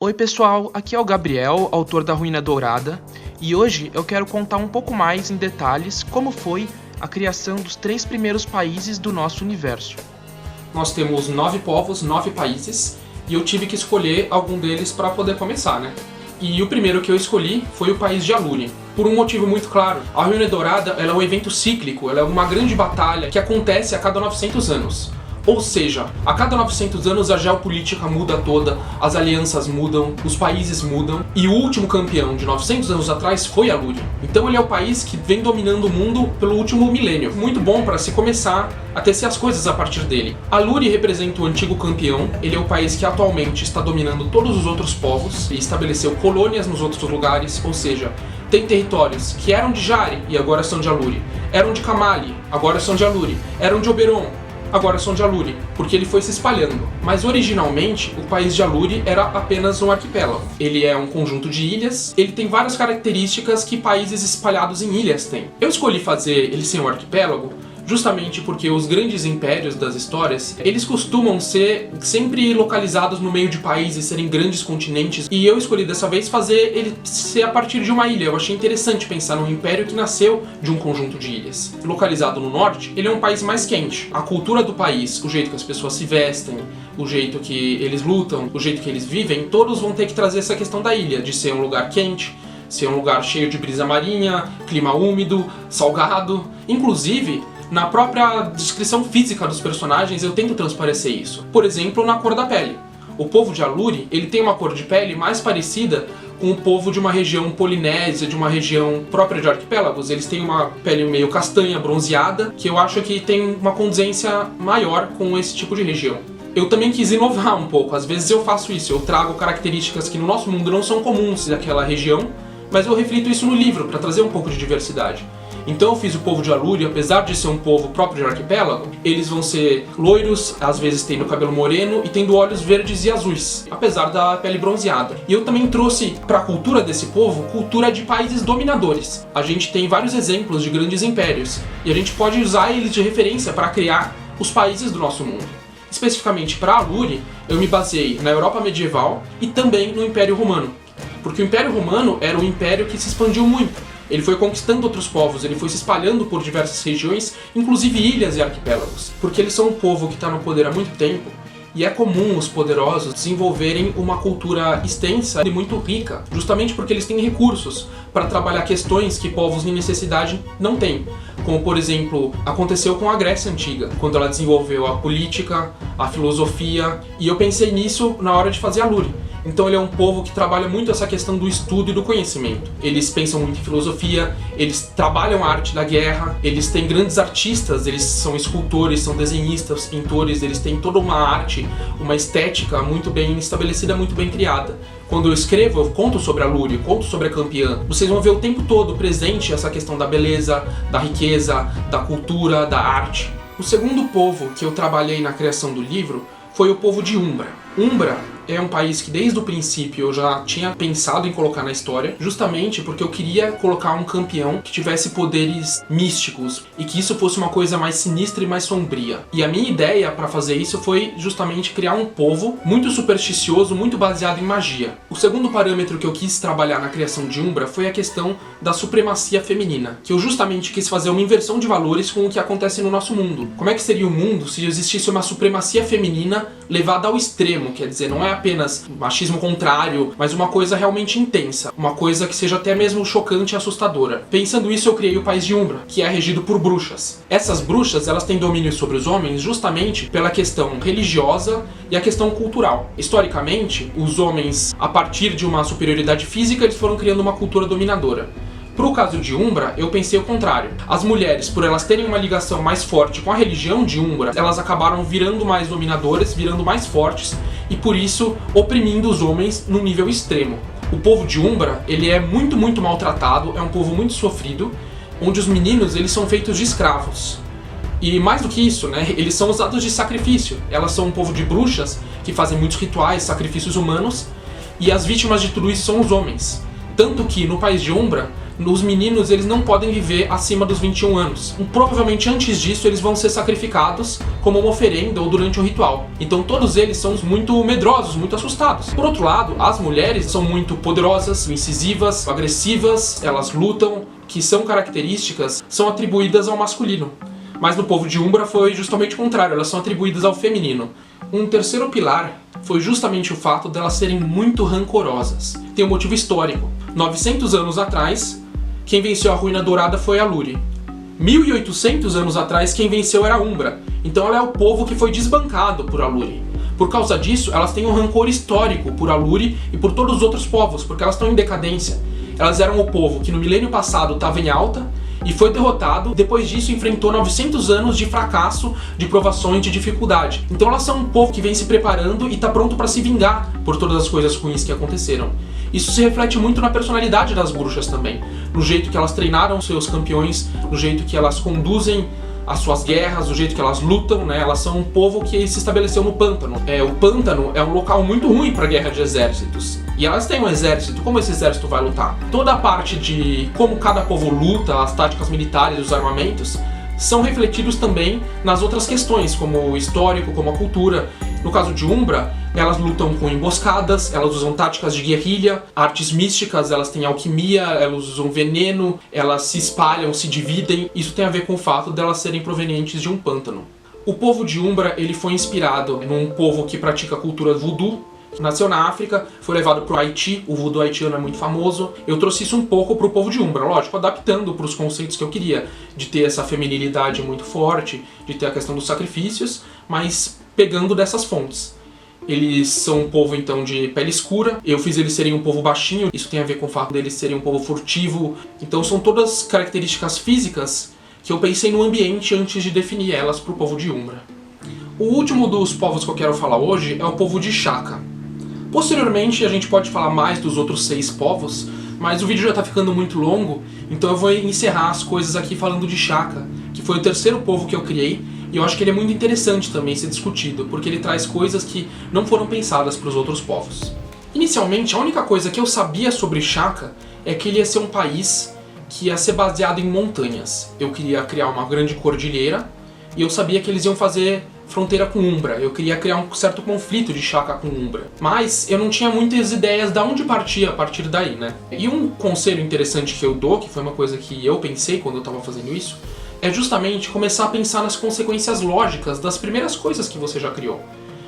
Oi pessoal, aqui é o Gabriel, autor da Ruína Dourada, e hoje eu quero contar um pouco mais em detalhes como foi a criação dos 3 primeiros países do nosso universo. Nós temos 9 povos, 9 países, e eu tive que escolher algum deles para poder começar, né? E o primeiro que eu escolhi foi o país de Alúria, por um motivo muito claro. A Ruína Dourada ela é um evento cíclico, ela é uma grande batalha que acontece a cada 900 anos. Ou seja, a cada 900 anos a geopolítica muda toda, as alianças mudam, os países mudam, e o último campeão de 900 anos atrás foi Alúria. Então ele é o país que vem dominando o mundo pelo último milênio. Muito bom para se começar a tecer as coisas a partir dele. Alúria representa o antigo campeão, ele é o país que atualmente está dominando todos os outros povos e estabeleceu colônias nos outros lugares, ou seja, tem territórios que eram de Jari e agora são de Alúria, eram de Kamali, agora são de Alúria, eram de Oberon, agora são de Alúria, porque ele foi se espalhando. Mas originalmente, o país de Alúria era apenas um arquipélago. Ele é um conjunto de ilhas, ele tem várias características que países espalhados em ilhas têm. Eu escolhi fazer ele ser um arquipélago justamente porque os grandes impérios das histórias, eles costumam ser sempre localizados no meio de países, serem grandes continentes, e eu escolhi dessa vez fazer ele ser a partir de uma ilha. Eu achei interessante pensar num império que nasceu de um conjunto de ilhas. Localizado no norte, ele é um país mais quente. A cultura do país, o jeito que as pessoas se vestem, o jeito que eles lutam, o jeito que eles vivem, todos vão ter que trazer essa questão da ilha, de ser um lugar quente, ser um lugar cheio de brisa marinha, clima úmido, salgado. Inclusive, na própria descrição física dos personagens eu tento transparecer isso. Por exemplo, na cor da pele. O povo de Alúria, ele tem uma cor de pele mais parecida com o povo de uma região polinésia, de uma região própria de arquipélagos. Eles têm uma pele meio castanha, bronzeada, que eu acho que tem uma condizência maior com esse tipo de região. Eu também quis inovar um pouco, às vezes eu faço isso, eu trago características que no nosso mundo não são comuns daquela região, mas eu reflito isso no livro para trazer um pouco de diversidade. Então eu fiz o povo de Alúria, apesar de ser um povo próprio de arquipélago, eles vão ser loiros, às vezes tendo cabelo moreno e tendo olhos verdes e azuis, apesar da pele bronzeada. E eu também trouxe para a cultura desse povo, cultura de países dominadores. A gente tem vários exemplos de grandes impérios, e a gente pode usar eles de referência para criar os países do nosso mundo. Especificamente para Alúria, eu me baseei na Europa medieval e também no Império Romano. Porque o Império Romano era um império que se expandiu muito. Ele foi conquistando outros povos, ele foi se espalhando por diversas regiões, inclusive ilhas e arquipélagos. Porque eles são um povo que está no poder há muito tempo, e é comum os poderosos desenvolverem uma cultura extensa e muito rica, justamente porque eles têm recursos para trabalhar questões que povos em necessidade não têm. Como, por exemplo, aconteceu com a Grécia Antiga, quando ela desenvolveu a política, a filosofia, e eu pensei nisso na hora de fazer Alúria. Então ele é um povo que trabalha muito essa questão do estudo e do conhecimento. Eles pensam muito em filosofia, eles trabalham a arte da guerra, eles têm grandes artistas, eles são escultores, são desenhistas, pintores, eles têm toda uma arte, uma estética muito bem estabelecida, muito bem criada. Quando eu escrevo, eu conto sobre a Alúria, conto sobre a campeã. Vocês vão ver o tempo todo presente essa questão da beleza, da riqueza, da cultura, da arte. O segundo povo que eu trabalhei na criação do livro foi o povo de Umbra. Umbra é um país que desde o princípio eu já tinha pensado em colocar na história, justamente porque eu queria colocar um campeão que tivesse poderes místicos e que isso fosse uma coisa mais sinistra e mais sombria. E a minha ideia para fazer isso foi justamente criar um povo muito supersticioso, muito baseado em magia. O segundo parâmetro que eu quis trabalhar na criação de Umbra foi a questão da supremacia feminina, que eu justamente quis fazer uma inversão de valores com o que acontece no nosso mundo. Como é que seria o mundo se existisse uma supremacia feminina levada ao extremo, quer dizer, não é apenas machismo contrário, mas uma coisa realmente intensa, uma coisa que seja até mesmo chocante e assustadora. Pensando isso, eu criei o país de Umbra, que é regido por bruxas. Essas bruxas, elas têm domínio sobre os homens justamente pela questão religiosa e a questão cultural. Historicamente, os homens, a partir de uma superioridade física, eles foram criando uma cultura dominadora. Pro caso de Umbra, eu pensei o contrário. As mulheres, por elas terem uma ligação mais forte com a religião de Umbra, elas acabaram virando mais dominadoras, virando mais fortes e por isso oprimindo os homens num nível extremo. O povo de Umbra, ele é muito maltratado, é um povo muito sofrido, onde os meninos eles são feitos de escravos. E mais do que isso, né, eles são usados de sacrifício. Elas são um povo de bruxas que fazem muitos rituais, sacrifícios humanos, e as vítimas de tudo isso são os homens. Tanto que no país de Umbra, os meninos eles não podem viver acima dos 21 anos. Provavelmente antes disso eles vão ser sacrificados como uma oferenda ou durante um ritual. Então todos eles são muito medrosos, muito assustados. Por outro lado, as mulheres são muito poderosas, incisivas, agressivas, elas lutam, que são características, são atribuídas ao masculino. Mas no povo de Umbra foi justamente o contrário, elas são atribuídas ao feminino. Um terceiro pilar foi justamente o fato delas serem muito rancorosas. Tem um motivo histórico. 900 anos atrás, quem venceu a Ruína Dourada foi a Lúri. 1800 anos atrás, quem venceu era a Umbra. Então ela é o povo que foi desbancado por Aluri. Por causa disso, elas têm um rancor histórico por Aluri e por todos os outros povos, porque elas estão em decadência. Elas eram o povo que no milênio passado estava em alta e foi derrotado. Depois disso, enfrentou 900 anos de fracasso, de provações, de dificuldade. Então elas são um povo que vem se preparando e está pronto para se vingar por todas as coisas ruins que aconteceram. Isso se reflete muito na personalidade das bruxas também, no jeito que elas treinaram seus campeões, no jeito que elas conduzem as suas guerras, do jeito que elas lutam, né? Elas são um povo que se estabeleceu no pântano. O pântano é um local muito ruim para guerra de exércitos. E elas têm um exército. Como esse exército vai lutar? Toda a parte de como cada povo luta, as táticas militares, os armamentos, são refletidos também nas outras questões, como o histórico, como a cultura. No caso de Umbra, elas lutam com emboscadas, elas usam táticas de guerrilha, artes místicas, elas têm alquimia, elas usam veneno, elas se espalham, se dividem. Isso tem a ver com o fato delas serem provenientes de um pântano. O povo de Umbra ele foi inspirado num povo que pratica a cultura voodoo, que nasceu na África, foi levado para o Haiti, o voodoo haitiano é muito famoso. Eu trouxe isso um pouco para o povo de Umbra, lógico, adaptando para os conceitos que eu queria, de ter essa feminilidade muito forte, de ter a questão dos sacrifícios, mas pegando dessas fontes. Eles são um povo, então, de pele escura. Eu fiz eles serem um povo baixinho. Isso tem a ver com o fato deles serem um povo furtivo. Então são todas características físicas que eu pensei no ambiente antes de definir elas para o povo de Umbra. O último dos povos que eu quero falar hoje é o povo de Shaka. Posteriormente a gente pode falar mais dos outros 6 povos, mas o vídeo já está ficando muito longo, então eu vou encerrar as coisas aqui falando de Shaka, que foi o terceiro povo que eu criei. E eu acho que ele é muito interessante também ser discutido, porque ele traz coisas que não foram pensadas para os outros povos. Inicialmente, a única coisa que eu sabia sobre Shaka é que ele ia ser um país que ia ser baseado em montanhas. Eu queria criar uma grande cordilheira, e eu sabia que eles iam fazer fronteira com Umbra. Eu queria criar um certo conflito de Shaka com Umbra. Mas eu não tinha muitas ideias de onde partir a partir daí, né? E um conselho interessante que eu dou, que foi uma coisa que eu pensei quando eu estava fazendo isso, é justamente começar a pensar nas consequências lógicas das primeiras coisas que você já criou.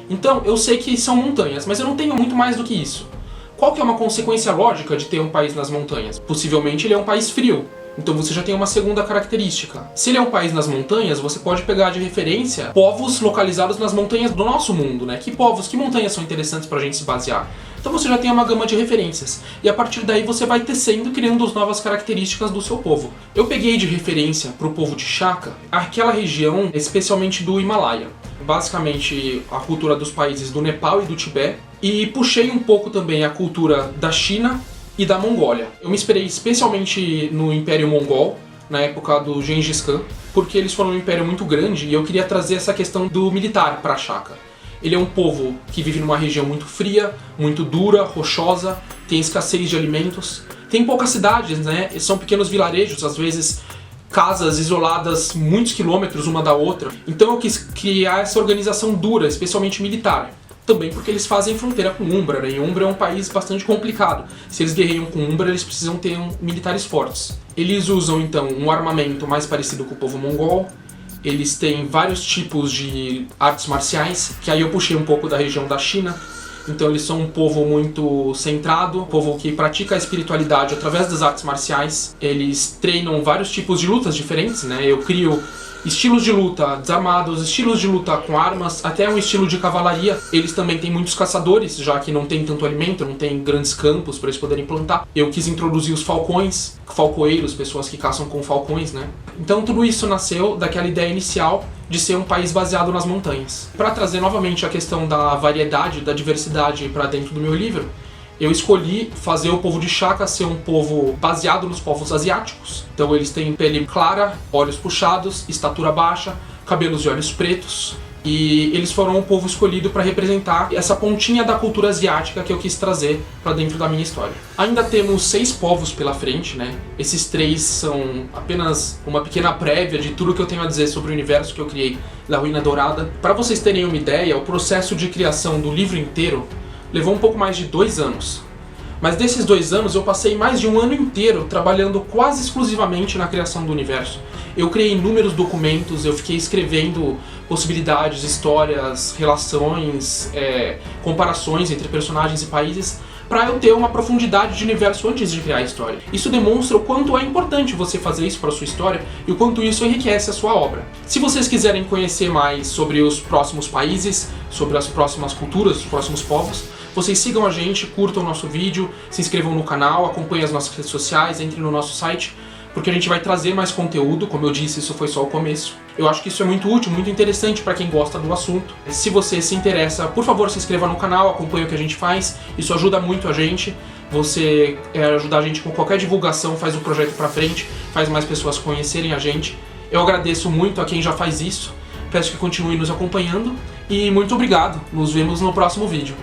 Então, eu sei que são montanhas, mas eu não tenho muito mais do que isso. Qual que é uma consequência lógica de ter um país nas montanhas? Possivelmente ele é um país frio. Então você já tem uma segunda característica. Se ele é um país nas montanhas, você pode pegar de referência povos localizados nas montanhas do nosso mundo, né? Que montanhas são interessantes pra gente se basear? Então você já tem uma gama de referências. E a partir daí você vai tecendo e criando as novas características do seu povo. Eu peguei de referência pro povo de Shaka aquela região, especialmente do Himalaia. Basicamente a cultura dos países do Nepal e do Tibete. E puxei um pouco também a cultura da China e da Mongólia. Eu me inspirei especialmente no Império Mongol, na época do Gengis Khan, porque eles foram um império muito grande e eu queria trazer essa questão do militar para Shaka. Ele é um povo que vive numa região muito fria, muito dura, rochosa, tem escassez de alimentos, tem poucas cidades, né? São pequenos vilarejos, às vezes casas isoladas muitos quilômetros uma da outra. Então eu quis criar essa organização dura, especialmente militar. Também porque eles fazem fronteira com Umbra, né? E Umbra é um país bastante complicado. Se eles guerreiam com Umbra, eles precisam ter militares fortes. Eles usam, então, um armamento mais parecido com o povo mongol. Eles têm vários tipos de artes marciais, que aí eu puxei um pouco da região da China. Então eles são um povo muito centrado, um povo que pratica a espiritualidade através das artes marciais. Eles treinam vários tipos de lutas diferentes, né? Eu crio estilos de luta desarmados, estilos de luta com armas, até um estilo de cavalaria. Eles também têm muitos caçadores, já que não tem tanto alimento, não tem grandes campos para eles poderem plantar. Eu quis introduzir os falcões, falcoeiros, pessoas que caçam com falcões, né? Então tudo isso nasceu daquela ideia inicial de ser um país baseado nas montanhas. Para trazer novamente a questão da variedade, da diversidade para dentro do meu livro, eu escolhi fazer o povo de Shaka ser um povo baseado nos povos asiáticos. Então eles têm pele clara, olhos puxados, estatura baixa, cabelos e olhos pretos, E eles foram o povo escolhido para representar essa pontinha da cultura asiática que eu quis trazer para dentro da minha história. Ainda temos 6 povos pela frente, né? Esses 3 são apenas uma pequena prévia de tudo que eu tenho a dizer sobre o universo que eu criei da Ruína Dourada. Para vocês terem uma ideia, o processo de criação do livro inteiro levou um pouco mais de 2 anos. Mas desses 2 anos eu passei mais de um ano inteiro trabalhando quase exclusivamente na criação do universo. Eu criei inúmeros documentos, eu fiquei escrevendo possibilidades, histórias, relações, comparações entre personagens e países para eu ter uma profundidade de universo antes de criar a história. Isso demonstra o quanto é importante você fazer isso para a sua história e o quanto isso enriquece a sua obra. Se vocês quiserem conhecer mais sobre os próximos países, sobre as próximas culturas, os próximos povos, vocês sigam a gente, curtam o nosso vídeo, se inscrevam no canal, acompanhem as nossas redes sociais, entrem no nosso site, porque a gente vai trazer mais conteúdo. Como eu disse, isso foi só o começo. Eu acho que isso é muito útil, muito interessante para quem gosta do assunto. Se você se interessa, por favor, se inscreva no canal, acompanhe o que a gente faz, isso ajuda muito a gente. Você ajudar a gente com qualquer divulgação, faz o projeto para frente, faz mais pessoas conhecerem a gente. Eu agradeço muito a quem já faz isso, peço que continue nos acompanhando e muito obrigado. Nos vemos no próximo vídeo.